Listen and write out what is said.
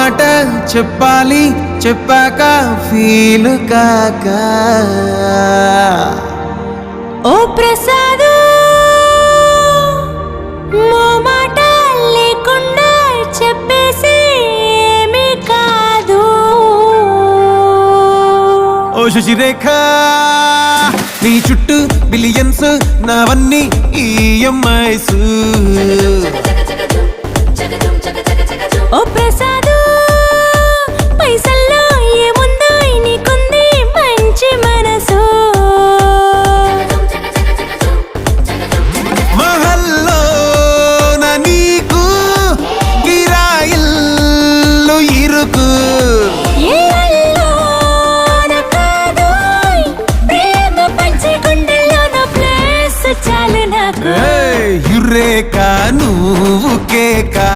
మాట చెప్పాలి చెప్పాక ఫీల్ కాక ఓ ప్రసాదు మో మాట లేకుండా చెప్పేసి ఏమీ కాదు. ఓ శశిరేఖ నీ చుట్టూ బిలియన్స్ నావన్నీ ఈఎంఐస్